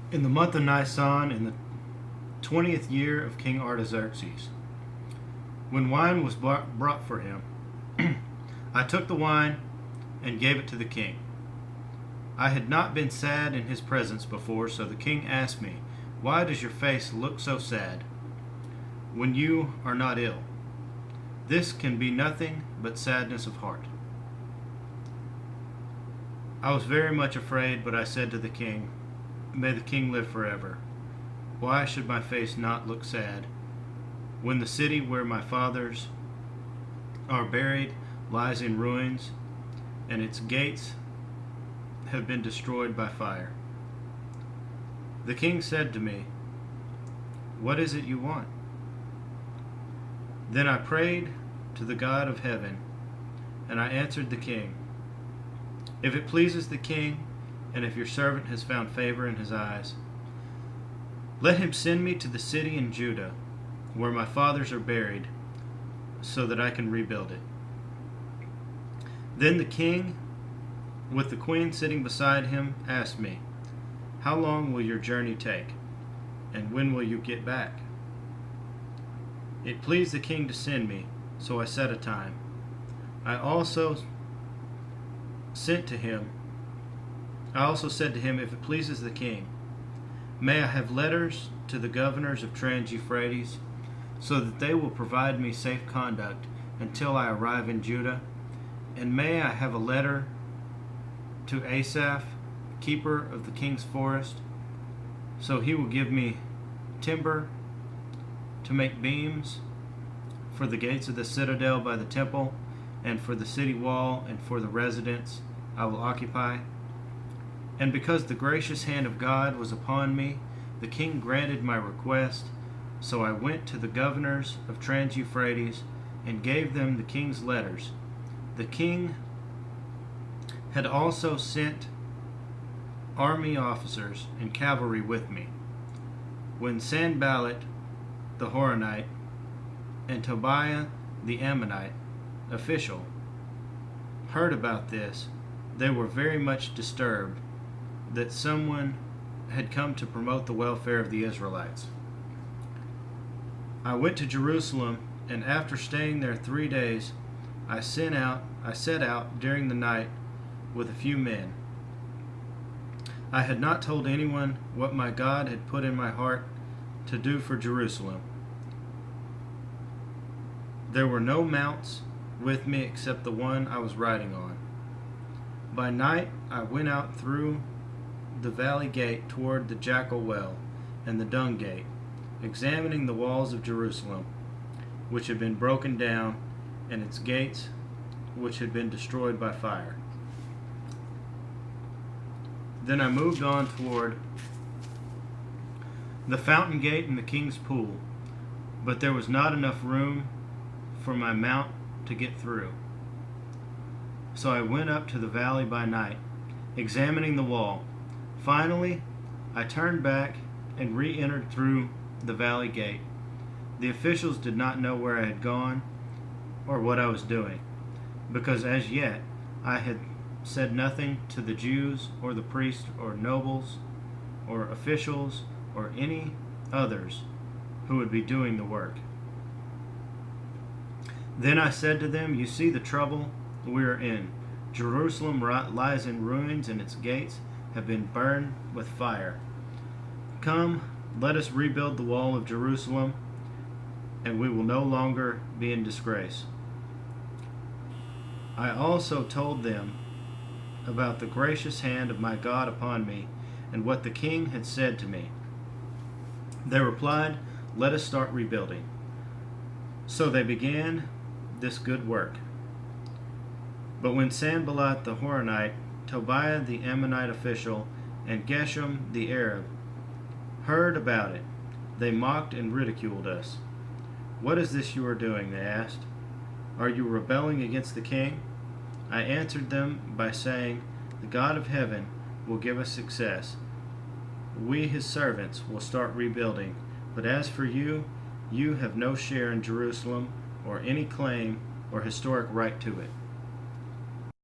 In the month of Nisan, in the 20th year of King Artaxerxes, when wine was brought for him, I took the wine and gave it to the king. I had not been sad in his presence before, so the king asked me, "Why does your face look so sad when you are not ill?" "This can be nothing but sadness of heart." I was very much afraid, but I said to the king, "May the king live forever. Why should my face not look sad when the city where my fathers are buried lies in ruins, and its gates have been destroyed by fire?" The king said to me, "What is it you want?" Then I prayed to the God of heaven, and I answered the king, "If it pleases the king, and if your servant has found favor in his eyes, let him send me to the city in Judah where my fathers are buried, so that I can rebuild it." Then the king, with the queen sitting beside him, asked me, "How long will your journey take, and when will you get back?" It pleased the king to send me, so I set a time. I also said to him, "If it pleases the king, may I have letters to the governors of Trans-Euphrates, so that they will provide me safe conduct until I arrive in Judah? And may I have a letter to Asaph, keeper of the king's forest, so he will give me timber to make beams for the gates of the citadel by the temple, and for the city wall, and for the residence I will occupy?" And because the gracious hand of God was upon me, the king granted my request. So I went to the governors of Trans-Euphrates and gave them the king's letters. The king had also sent army officers and cavalry with me. When Sanballat the Horonite and Tobiah the Ammonite official heard about this, they were very much disturbed that someone had come to promote the welfare of the Israelites. I went to Jerusalem, and after staying there 3 days, I set out during the night with a few men. I had not told anyone what my God had put in my heart to do for Jerusalem. There were no mounts with me except the one I was riding on. By night I went out through the valley gate toward the Jackal Well and the Dung Gate, examining the walls of Jerusalem, which had been broken down, and its gates, which had been destroyed by fire. Then I moved on toward the fountain gate and the king's pool, but there was not enough room for my mount to get through. So I went up to the valley by night, examining the wall. Finally, I turned back and re-entered through the valley gate. The officials did not know where I had gone or what I was doing, because as yet I had said nothing to the Jews or the priests or nobles or officials or any others who would be doing the work. Then I said to them, "You see the trouble we are in. Jerusalem lies in ruins, and its gates have been burned with fire. Come, let us rebuild the wall of Jerusalem, and we will no longer be in disgrace." I also told them about the gracious hand of my God upon me, and what the king had said to me. They replied, "Let us start rebuilding." So they began this good work. But when Sanballat the Horonite, Tobiah the Ammonite official, and Geshem the Arab heard about it, they mocked and ridiculed us. "What is this you are doing?" they asked. "Are you rebelling against the king?" I answered them by saying, "The God of heaven will give us success. We, his servants, will start rebuilding. But as for you, you have no share in Jerusalem or any claim or historic right to it."